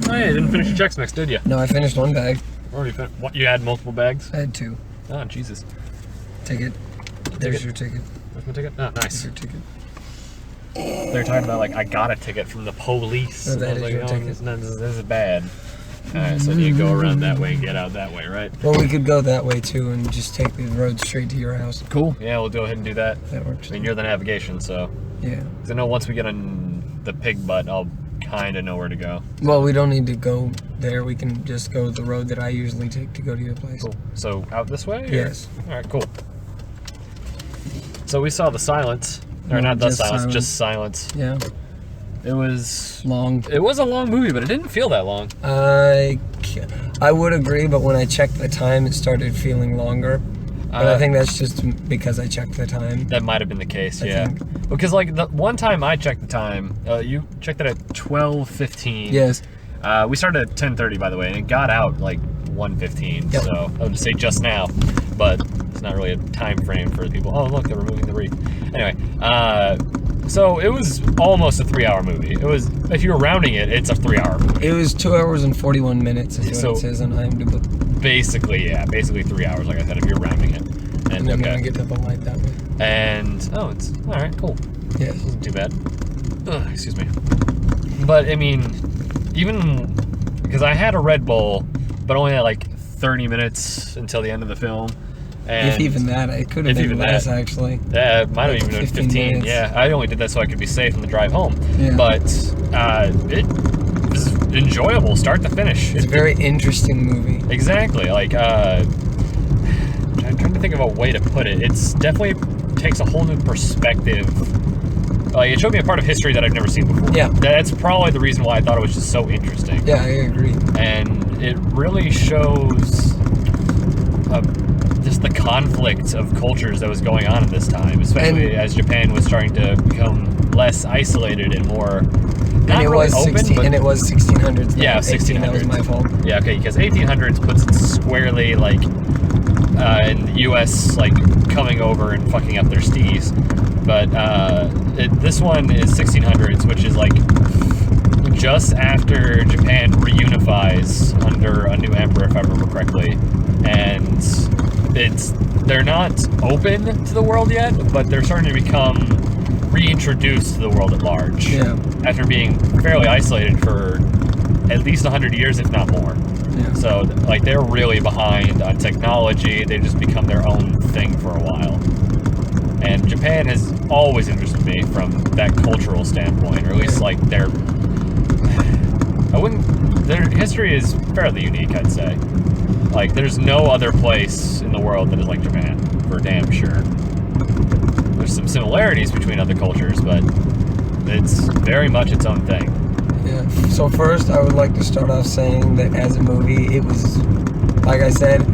Oh yeah, you didn't finish your Chex Mix, did you? No, I finished one bag. Already finished. What, you had multiple bags? I had 2. Oh, Jesus. Ticket. There's your ticket. Where's my ticket? Oh, nice. There's your ticket. They're talking about, like, I got a ticket from the police. Oh, that is your ticket. This is bad. Alright, so you go around that way and get out that way, right? Well, we could go that way, too, and just take the road straight to your house. Cool. Yeah, we'll go ahead and do that. That works. I mean, you're the navigation, so... Yeah. Because I know once we get on the pig butt, I'll kind of know where to go. Well, we don't need to go there. We can just go the road that I usually take to go to your place. Cool. So, out this way? Or? Yes. Alright, cool. So we saw The Silence. Or No, not The just Silence, Silence. just Silence. Yeah. It was... Long. It was a long movie, but it didn't feel that long. I would agree, but when I checked the time, it started feeling longer. But I think that's just because I checked the time. That might have been the case, yeah. think. Because, like, the one time I checked the time, you checked it at 12:15. Yes. We started at 10:30, by the way, and it got out, like, 1:15. Yep. So, I would say just now. But it's not really a time frame for people. Oh, look, they're removing the reef. Anyway, so it was almost a 3-hour movie. It was, if you were rounding it, it's a 3-hour movie. It was 2 hours and 41 minutes, is what So- it says on IMDb. Basically, yeah. Basically 3 hours, like I said, if you're rounding it. And then I get to the light that way. And, oh, it's, alright, cool. Yes. Wasn't too bad. Ugh, excuse me. But, I mean, even, because I had a Red Bull, but only had like 30 minutes until the end of the film. And If even that, it could have been less, actually. Yeah, it might have even been 15. minutes. Yeah, I only did that so I could be safe on the drive home. Yeah. But it was enjoyable, start to finish. It's a very interesting movie. Exactly. Like, I'm trying to think of a way to put it. It's definitely takes a whole new perspective. Like, it showed me a part of history that I've never seen before. Yeah. That's probably the reason why I thought it was just so interesting. Yeah, I agree. And it really shows just the conflict of cultures that was going on at this time, especially as Japan was starting to become less isolated and more not And it really was open, 16, but and it was 1600s. not yeah, 18, that was 1600s. my fault. Yeah, okay, because 1800s puts it squarely like in the U.S. like coming over and fucking up their stees, but this one is 1600s, which is like just after Japan reunifies under a new emperor, if I remember correctly, and they're not open to the world yet, but they're starting to become reintroduced to the world at large. Yeah. After being fairly isolated for at least 100 years, if not more. Yeah. So, like, they're really behind on technology. They've just become their own thing for a while. And Japan has always interested me from that cultural standpoint, or at least, like, their history is fairly unique, I'd say. Like, there's no other place in the world that is like Japan, for damn sure. There's some similarities between other cultures, but it's very much its own thing. Yeah. So first, I would like to start off saying that as a movie, it was, like I said,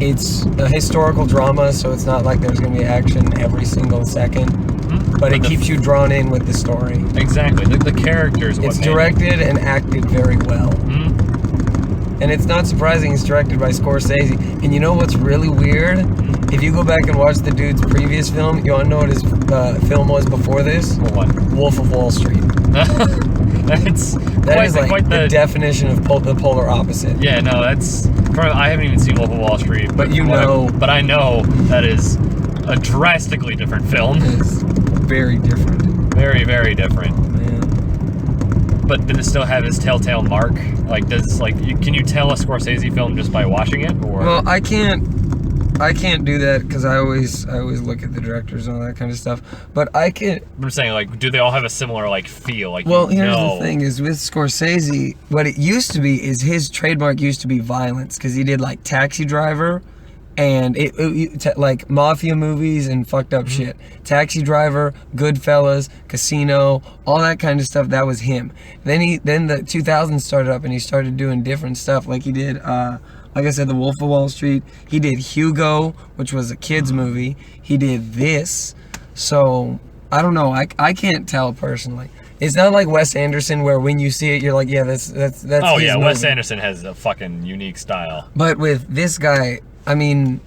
it's a historical drama, so it's not like there's going to be action every single second. Mm-hmm. But it keeps you drawn in with the story. Exactly. The characters. It's directed and acted very well. Mm-hmm. And it's not surprising it's directed by Scorsese. And you know what's really weird? If you go back and watch the dude's previous film, you want to know what his film was before this? What? Wolf of Wall Street. That is like quite the definition of the polar opposite. Yeah, no, that's... I haven't even seen Wolf of Wall Street. But you know... But I know that is a drastically different film. It's very different. Very, very different. Yeah. But did it still have his telltale mark? Like, can you tell a Scorsese film just by watching it? Or? Well, I can't do that because I always look at the directors and all that kind of stuff. But I can. I'm saying, like, do they all have a similar like feel? Like, well, here's the thing: is with Scorsese, what it used to be is his trademark used to be violence because he did like Taxi Driver, and like mafia movies and fucked up shit. Taxi Driver, Goodfellas, Casino, all that kind of stuff. That was him. Then the 2000s started up and he started doing different stuff. Like he did. Like I said, The Wolf of Wall Street. He did Hugo, which was a kid's movie. He did this. So, I don't know. I can't tell personally. It's not like Wes Anderson where when you see it, you're like, yeah, that's Oh, his yeah, movie. Wes Anderson has a fucking unique style. But with this guy, I mean,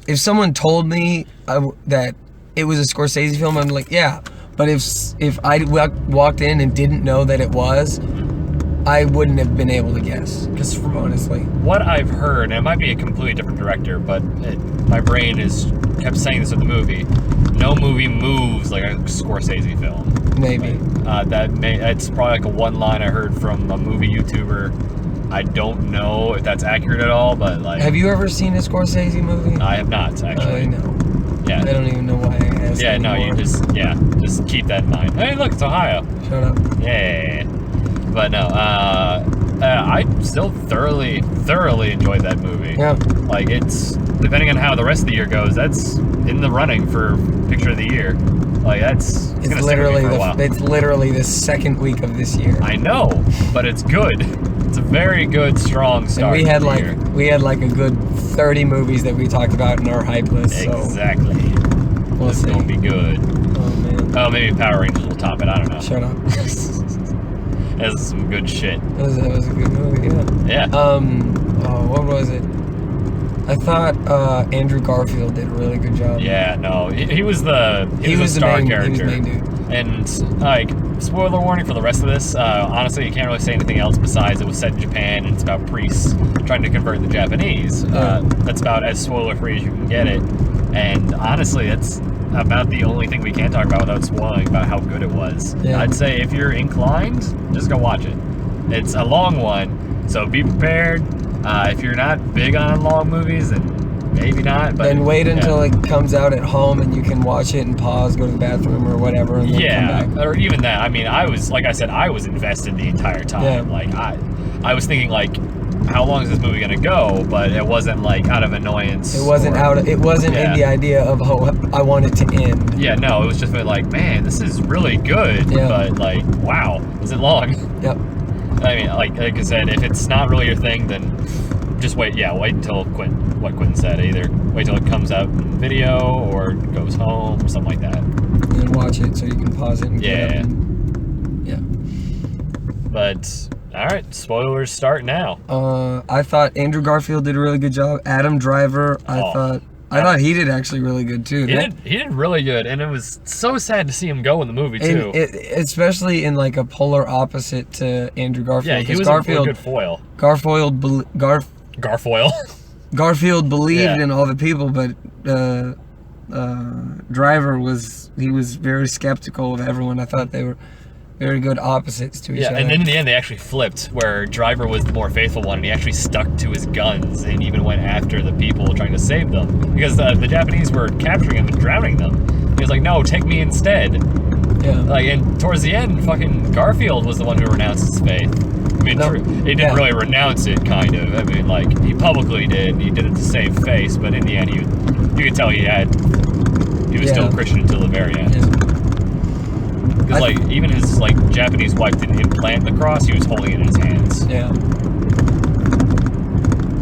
if someone told me that it was a Scorsese film, I'm like, yeah. But if I walked in and didn't know that it was, I wouldn't have been able to guess. Because from honestly, what I've heard, and it might be a completely different director, but my brain is kept saying this with the movie. No movie moves like a Scorsese film. maybe. It's probably like a one line I heard from a movie YouTuber. I don't know if that's accurate at all, but like. Have you ever seen a Scorsese movie? I have not actually. I know. Yeah. I don't even know why I asked. Yeah, no, anymore. just keep that in mind. Hey, look, it's Ohio. Shut up. Yeah. But no, I still thoroughly enjoyed that movie. Yeah. Like, it's, depending on how the rest of the year goes, that's in the running for Picture of the Year. Like, it's gonna stick with me for a while. It's literally the second week of this year. I know, but it's good. It's a very good, strong start. And we had year. like a good 30 movies that we talked about in our hype list. Exactly. So we'll It's see. gonna be good. Oh man. Oh, maybe Power Rangers will top it. I don't know. Shut up. That's some good shit. That was a good movie. Yeah. Yeah. Oh, what was it? I thought Andrew Garfield did a really good job. Yeah, no, he was the He was the star main- character. He was the main dude. And like, spoiler warning for the rest of this. Honestly, you can't really say anything else besides it was set in Japan and it's about priests trying to convert the Japanese. That's about as spoiler free as you can get it. And honestly, that's about the only thing we can talk about without spoiling about how good it was. Yeah. I'd say if you're inclined, just go watch it. It's a long one, so be prepared. If you're not big on long movies, then maybe not. But Then wait until it comes out at home and you can watch it and pause, go to the bathroom or whatever, and then come back. or even that. I mean, I was, like I said, I was invested the entire time. Yeah. Like I was thinking like, how long is this movie gonna go? But it wasn't like out of annoyance. It wasn't or- It wasn't in Yeah. the idea of I want it to end. Yeah, no, it was just like, man, this is really good. Yeah. But like, wow, is it long? Yep. I mean, like I said, if it's not really your thing, then just wait. Yeah, wait until what Quentin said. Either wait till it comes out in video or goes home or something like that. And then watch it so you can pause it and get up Yeah. and- yeah. But all right, spoilers start now. I thought Andrew Garfield did a really good job. Adam Driver, I Oh. thought he did actually really good too. He did really good, and it was so sad to see him go in the movie too. Especially in like a polar opposite to Andrew Garfield. Yeah, he 'cause was a really good foil. Garfoil. Garfield believed Yeah. in all the people, but Driver was very skeptical of everyone. I thought they were very good opposites to each Yeah, other. and then in the end they actually flipped, where Driver was the more faithful one, and he actually stuck to his guns and even went after the people trying to save them, because the Japanese were capturing him and drowning them. He was like, "No, take me instead." yeah. Like, and towards the end, fucking Garfield was the one who renounced his faith. I mean, No, he didn't yeah. really renounce it, kind of. I mean, like, he publicly did, and he did it to save face, but in the end, you could tell he was still Yeah. Christian until the very end. Yeah. Because, like, even his, like, Japanese wife didn't implant the cross, he was holding it in his hands. Yeah.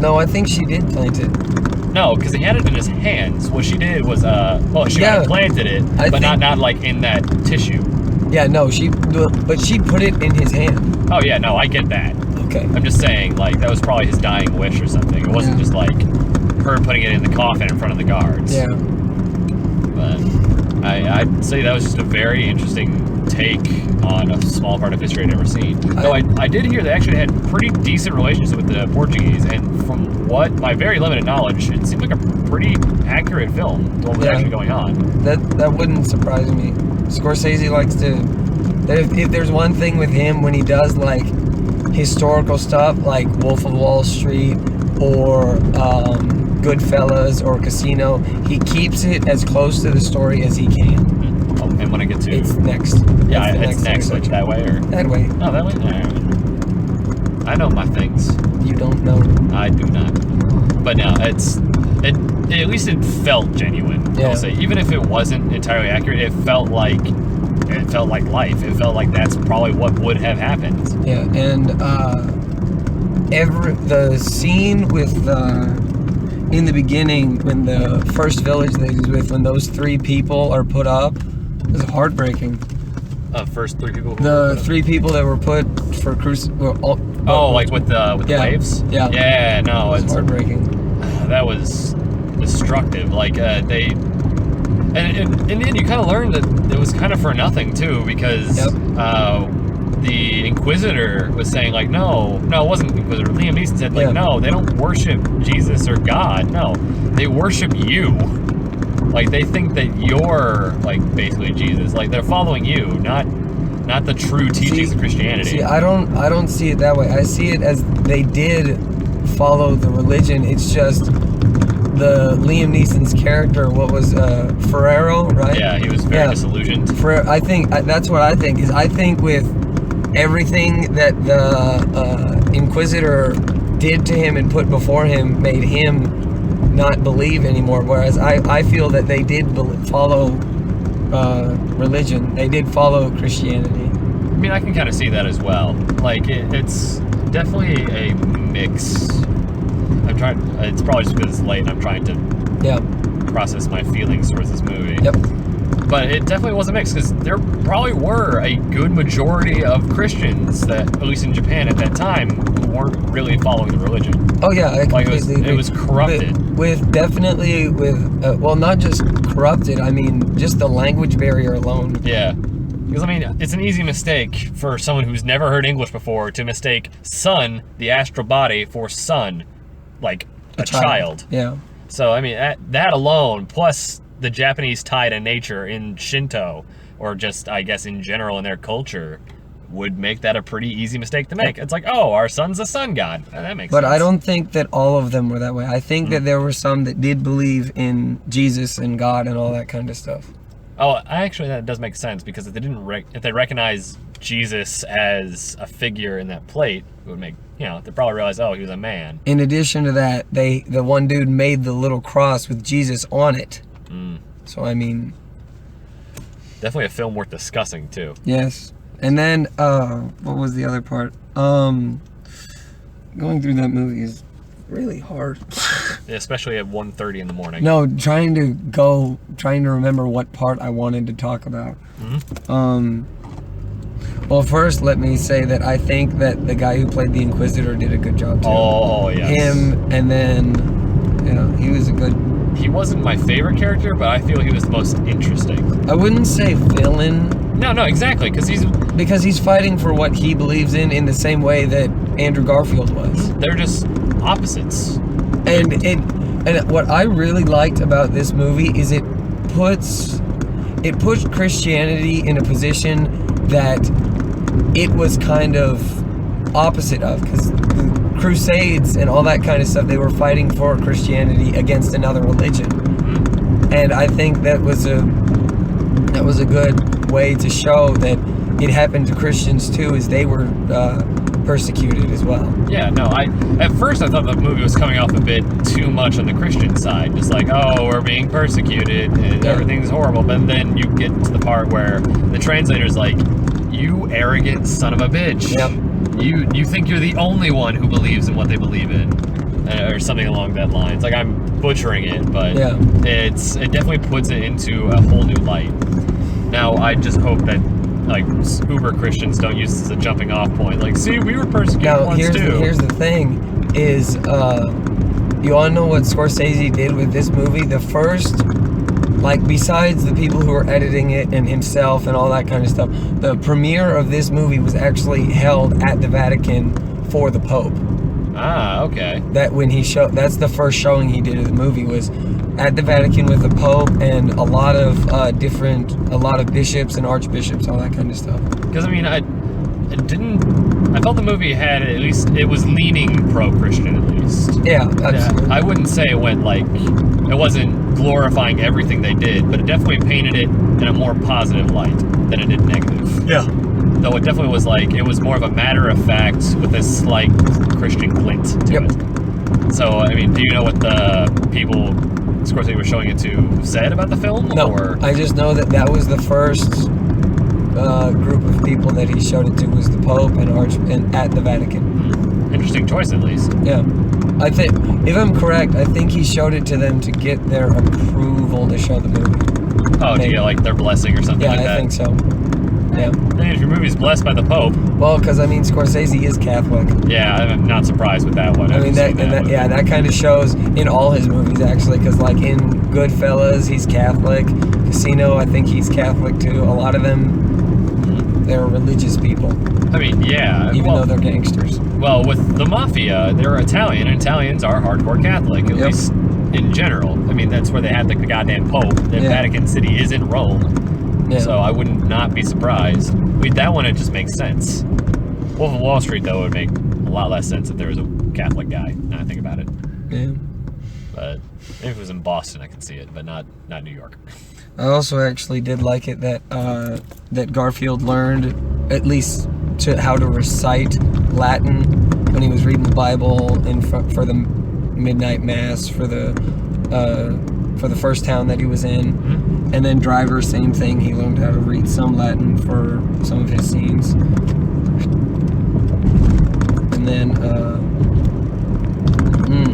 No, I think she did plant it. No, because he had it in his hands. What she did was, she Yeah. implanted it, I but think- not, like, in that tissue. Yeah, no, but she put it in his hand. Oh, yeah, no, I get that. Okay. I'm just saying, like, that was probably his dying wish or something. It wasn't Yeah. just, like, her putting it in the coffin in front of the guards. Yeah. But I'd say that was just a very interesting take on a small part of history I'd never seen. Though I did hear they actually had pretty decent relations with the Portuguese, and from what my very limited knowledge, it seemed like a pretty accurate film to what was Yeah. actually going on. That wouldn't surprise me. Scorsese likes to. If there's one thing with him when he does like historical stuff, like Wolf of Wall Street or Goodfellas or Casino, he keeps it as close to the story as he can. Oh, and when I get to It's next. yeah, That's the it's next, like section. that way or That way. oh that way. Alright. I know my things. You don't know. I do not. But no, at least it felt genuine. Yeah. I'll say, even if it wasn't entirely accurate, it felt like life. It felt like that's probably what would have happened. Yeah, and the scene with in the beginning when the first village that he's with, when those three people are put up, is heartbreaking. First three people. The three people that were put for like with the Yeah. waves. Yeah. Yeah. No, it was it's heartbreaking. that was destructive. Like they And in the end, you kind of learned that it was kind of for nothing too, because the Inquisitor was saying like, no, it wasn't the Inquisitor. Liam Neeson said like, no, they don't worship Jesus or God. No, they worship you. Like they think that you're like basically Jesus. Like they're following you, not the true teachings of Christianity. See, I don't see it that way. I see it as they did follow the religion. It's just the Liam Neeson's character, what was Ferrero, right? Yeah, he was very disillusioned. I think that's what I think is. I think with everything that the Inquisitor did to him and put before him made him not believe anymore. Whereas I feel that they did follow religion. They did follow Christianity. I mean, I can kind of see that as well. Like it's definitely a mix. It's probably just because it's late and I'm trying to process my feelings towards this movie. Yep. But it definitely was a mix, because there probably were a good majority of Christians that, at least in Japan at that time, weren't really following the religion. Oh yeah, I completely agree. It was corrupted. With well, not just corrupted. I mean, just the language barrier alone. Yeah. Because, I mean, it's an easy mistake for someone who's never heard English before to mistake sun, the astral body, for sun, like a child. Yeah. So, I mean, that alone, plus the Japanese tie to nature in Shinto, or just, I guess, in general in their culture, would make that a pretty easy mistake to make. It's like, oh, our sun's a sun god. That makes sense. But I don't think that all of them were that way. I think that there were some that did believe in Jesus and God and all that kind of stuff. Oh, actually, that does make sense, because if they didn't, if they recognize Jesus as a figure in that plate, it would make, they probably realize, oh, he was a man. In addition to that, the one dude made the little cross with Jesus on it. So I mean, definitely a film worth discussing too. Yes. And then what was the other part? Going through that movie is really hard. Especially at 1:30 in the morning. No, trying to remember what part I wanted to talk about. Well, first, let me say that I think that the guy who played the Inquisitor did a good job too. Oh, yes. Him, and then, he was a good... He wasn't my favorite character, but I feel he was the most interesting. I wouldn't say villain. No, exactly, because he's fighting for what he believes in the same way that Andrew Garfield was. They're just opposites. And what I really liked about this movie is it puts Christianity in a position that it was kind of opposite of, because the Crusades and all that kind of stuff, they were fighting for Christianity against another religion. And I think that was a good way to show that it happened to Christians too, as they were persecuted as well. Yeah, no, at first I thought the movie was coming off a bit too much on the Christian side, just like, oh, we're being persecuted and everything's horrible. But then you get to the part where the translator's like, you arrogant son of a bitch. Yep. You think you're the only one who believes in what they believe in, or something along that line. It's like, I'm butchering it, but it definitely puts it into a whole new light. Now, I just hope that like uber Christians don't use this as a jumping off point. Like, see, we were persecuted once too. Here's the thing, is you all know what Scorsese did with this movie? The first, like, besides the people who were editing it and himself and all that kind of stuff, the premiere of this movie was actually held at the Vatican for the Pope. Ah, okay. That's the first showing he did of the movie, was at the Vatican with the Pope and a lot of bishops and archbishops, all that kind of stuff. Because I mean, I felt the movie had, at least it was leaning pro-Christian at least. Yeah, absolutely. I wouldn't say it wasn't glorifying everything they did, but it definitely painted it in a more positive light than it did negative. Yeah. Though it definitely was it was more of a matter of fact with a slight Christian glint to it. So, I mean, do you know what the people Scorsese was showing it to said about the film? No, or? I just know that was the first group of people that he showed it to, was the Pope and at the Vatican. Interesting choice, at least. Yeah. I think, if I'm correct, I think he showed it to them to get their approval to show the movie. Oh, to get their blessing or something like that? Yeah, I think so. Yeah. I mean, if your movie's blessed by the Pope, Well, because I mean, Scorsese is Catholic. yeah, I'm not surprised with that one. I mean, that kind of shows in all his movies, actually, because, like, in Goodfellas, he's Catholic. Casino, I think he's Catholic, too. A lot of them, they're religious people, I mean, yeah. even though they're gangsters. Well, with the Mafia, they're Italian, and Italians are hardcore Catholic, at least in general. I mean, that's where they had, like, the goddamn Pope. The Vatican City is in Rome. Yeah. So I would not be surprised. With that one, it just makes sense. Wolf of Wall Street, though, would make a lot less sense if there was a Catholic guy, now I think about it. Yeah. But if it was in Boston, I could see it, but not New York. I also actually did like it that that Garfield learned at least how to recite Latin when he was reading the Bible for the midnight mass for the first town that he was in. Mm-hmm. And then Driver, same thing. He learned how to read some Latin for some of his scenes. And then,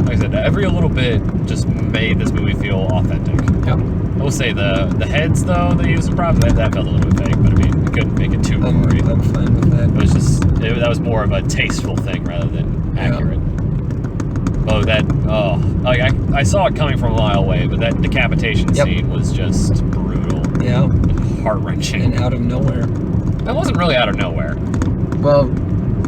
like I said, every little bit just made this movie feel authentic. Yep. I will say the heads, though, they used the props, that felt a little bit fake, but I mean, you couldn't make it too gory. I'm fine with that. It was just, that was more of a tasteful thing rather than accurate. I saw it coming from a mile away, but that decapitation scene was just brutal. Yeah. And heart-wrenching. And out of nowhere. That wasn't really out of nowhere. Well,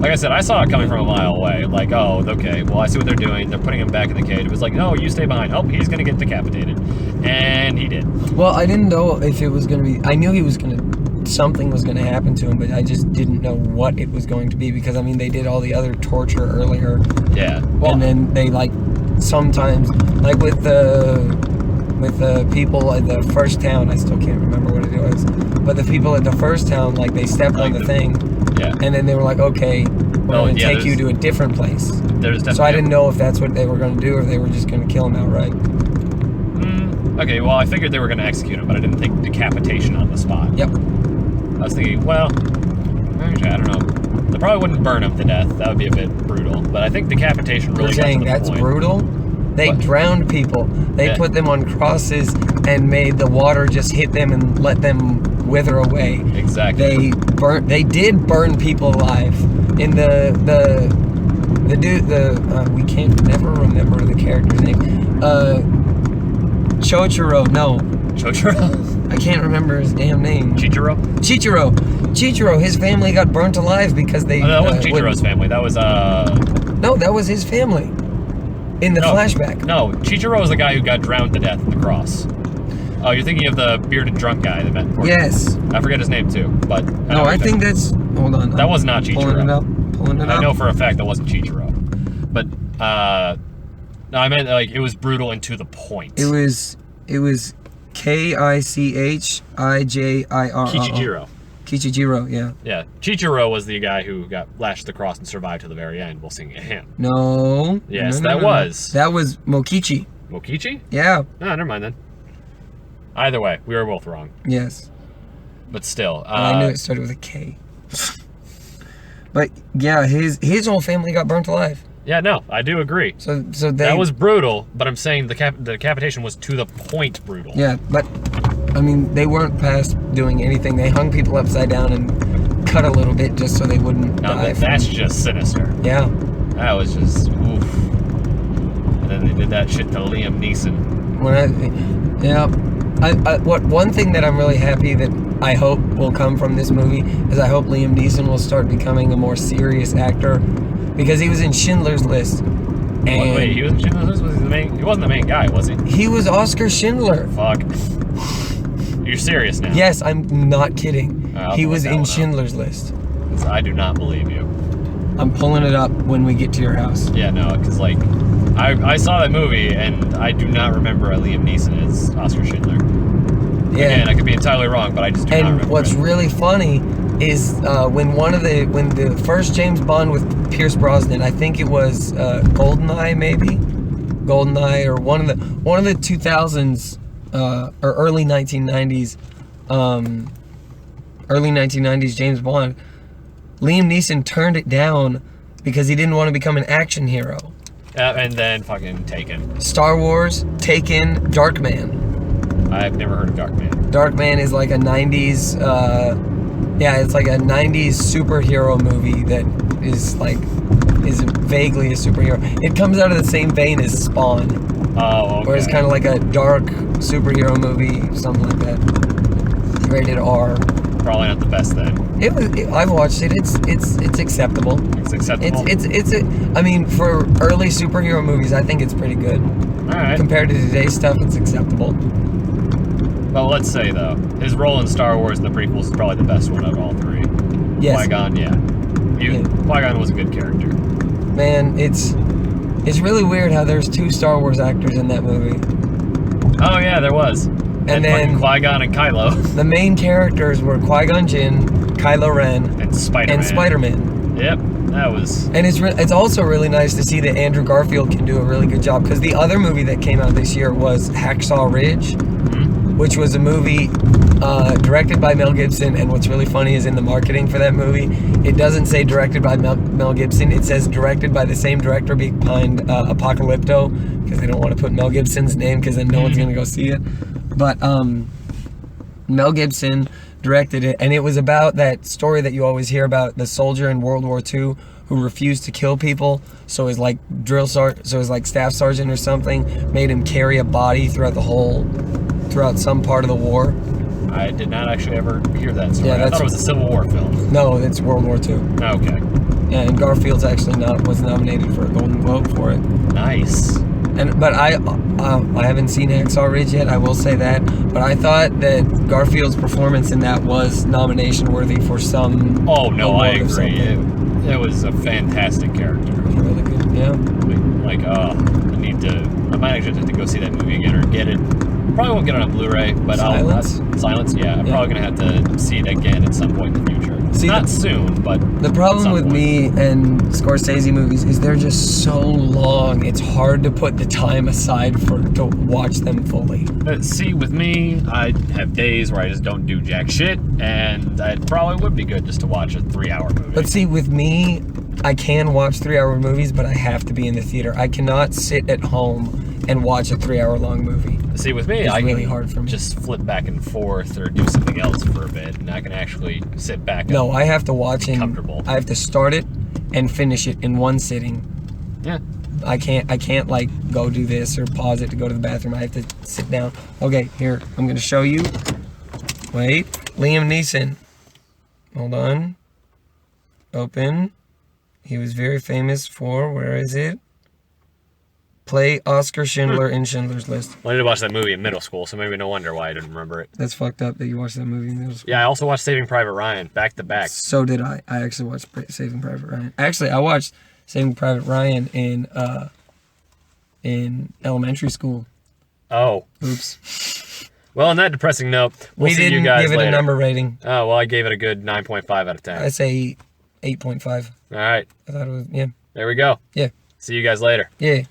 like I said, I saw it coming from a mile away. Like, oh, okay, well, I see what they're doing. They're putting him back in the cage. It was like, no, you stay behind. Oh, he's going to get decapitated. And he did. well, I didn't know if it was going to be... I knew he was going to... Something was going to happen to him, but I just didn't know what it was going to be because, I mean, they did all the other torture earlier. Yeah. Well, And then they, like, sometimes... Like, with the people at the first town, I still can't remember what it was, but the people at the first town, like, they stepped on the thing, and then they were like, okay, we're going to take you to a different place. So I didn't know if that's what they were going to do or if they were just going to kill him outright. Okay, well, I figured they were going to execute him, but I didn't think decapitation on the spot. Yep. I was thinking, well, actually, I don't know. They probably wouldn't burn him to death. That would be a bit brutal. But I think decapitation really You're saying got to the that's point. brutal? They drowned people. They put them on crosses and made the water just hit them and let them wither away. Exactly. They did burn people alive. In we can't never remember the character's name. Chochiro, no. Chochiro? I can't remember his damn name. Chichiro? His family got burnt alive because they... Oh, that wasn't Chichiro's family. That was, No, that was his family. In the flashback. No, Chichiro was the guy who got drowned to death in the cross. Oh, you're thinking of the bearded drunk guy that met Porky. Yes. I forget his name, too, but... No, I think that's... Hold on. That was not Chichiro. Pulling it up. I know for a fact that wasn't Chichiro. But, no, I meant, like, it was brutal and to the point. It was Kichijiro. Kichijiro, yeah. Yeah, Chichiro was the guy who got lashed to the cross and survived to the very end. We'll sing him. No. Yes, no, that was. That was Mokichi. Mokichi? Yeah. No, never mind then. Either way, we were both wrong. Yes. But still. I knew it started with a K. But yeah, his whole family got burnt alive. Yeah, no, I do agree. So that was brutal, but I'm saying the decapitation was to the point brutal. Yeah, but I mean, they weren't past doing anything. They hung people upside down and cut a little bit just so they wouldn't die. That's just sinister. Yeah. That was just oof. And then they did that shit to Liam Neeson. One thing that I'm really happy that I hope will come from this movie is I hope Liam Neeson will start becoming a more serious actor, because he was in Schindler's List. And wait, he was in Schindler's List? Was he the main? He wasn't the main guy, was he? He was Oscar Schindler. Fuck. You're serious now? Yes, I'm not kidding. He was in Schindler's List. I do not believe you. I'm pulling it up when we get to your house. Yeah, no, because like, I saw that movie and I do not remember Liam Neeson as Oscar Schindler. Yeah. Again, I could be entirely wrong, but I just do not remember. And what's really funny is when the first James Bond with Pierce Brosnan, I think it was GoldenEye, maybe GoldenEye, or one of the 2000s or early 1990s James Bond. Liam Neeson turned it down because he didn't want to become an action hero. And then fucking Taken. Star Wars, Taken, Darkman. I've never heard of Darkman. Darkman is like a 90s Yeah, it's like a 90s superhero movie that is vaguely a superhero. It comes out of the same vein as Spawn, Oh, okay. where it's kind of like a dark superhero movie, something like that. Rated R. Probably not the best then. I've watched it. It's acceptable. It's acceptable. I mean, for early superhero movies, I think it's pretty good. All right. Compared to today's stuff, it's acceptable. Well, let's say though, his role in Star Wars and the prequels is probably the best one out of all three. Yes. Qui-Gon, yeah. Qui-Gon was a good character. Man, it's really weird how there's 2 Star Wars actors in that movie. Oh yeah, there was. And then Qui-Gon and Kylo. The main characters were Qui-Gon Jinn, Kylo Ren, and Spider-Man. Yep, that was. And it's also really nice to see that Andrew Garfield can do a really good job, because the other movie that came out this year was Hacksaw Ridge, which was a movie directed by Mel Gibson. And what's really funny is in the marketing for that movie, it doesn't say directed by Mel Gibson. It says directed by the same director behind Apocalypto, because they don't want to put Mel Gibson's name, because then no one's going to go see it. But Mel Gibson directed it, and it was about that story that you always hear about, the soldier in World War II who refused to kill people. So his like staff sergeant or something made him carry a body throughout some part of the war. I did not actually ever hear that story. Yeah, I thought it was a Civil War film. No, it's World War II. Okay. Yeah, and Garfield's actually was nominated for a Golden Globe for it. Nice. But I haven't seen Hacksaw Ridge yet, I will say that. But I thought that Garfield's performance in that was nomination worthy for some. Oh no, I award or agree. something. It was a fantastic character. Really good, yeah. I might actually have to go see that movie again or get it. Probably won't get it on Blu-ray, but Silence? Silence, yeah. I'm probably gonna have to see it again at some point in the future. Not soon, but the problem with me and Scorsese movies is they're just so long. It's hard to put the time aside to watch them fully. See, with me, I have days where I just don't do jack shit, and it probably would be good just to watch a 3-hour movie. But see, with me, I can watch 3-hour movies, but I have to be in the theater. I cannot sit at home and watch a 3-hour-long movie. See, with me, it's I really can hard for me. Just flip back and forth or do something else for a bit, and I can actually sit back. No, I have to watch it. I have to start it and finish it in one sitting. Yeah. I can't like go do this or pause it to go to the bathroom. I have to sit down. Okay, here, I'm gonna show you. Wait, Liam Neeson. Hold on. Open. He was very famous for, where is it? Play Oscar Schindler in Schindler's List. Well, I did watch that movie in middle school, so maybe no wonder why I didn't remember it. That's fucked up that you watched that movie in middle school. Yeah, I also watched Saving Private Ryan, back to back. So did I. I actually watched Saving Private Ryan. Actually, I watched Saving Private Ryan in elementary school. Oh. Oops. Well, on that depressing note, we'll see you guys later. We didn't give it a number rating. Oh, well, I gave it a good 9.5 out of 10. I say 8.5. All right. I thought it was, yeah. There we go. Yeah. See you guys later. Yeah.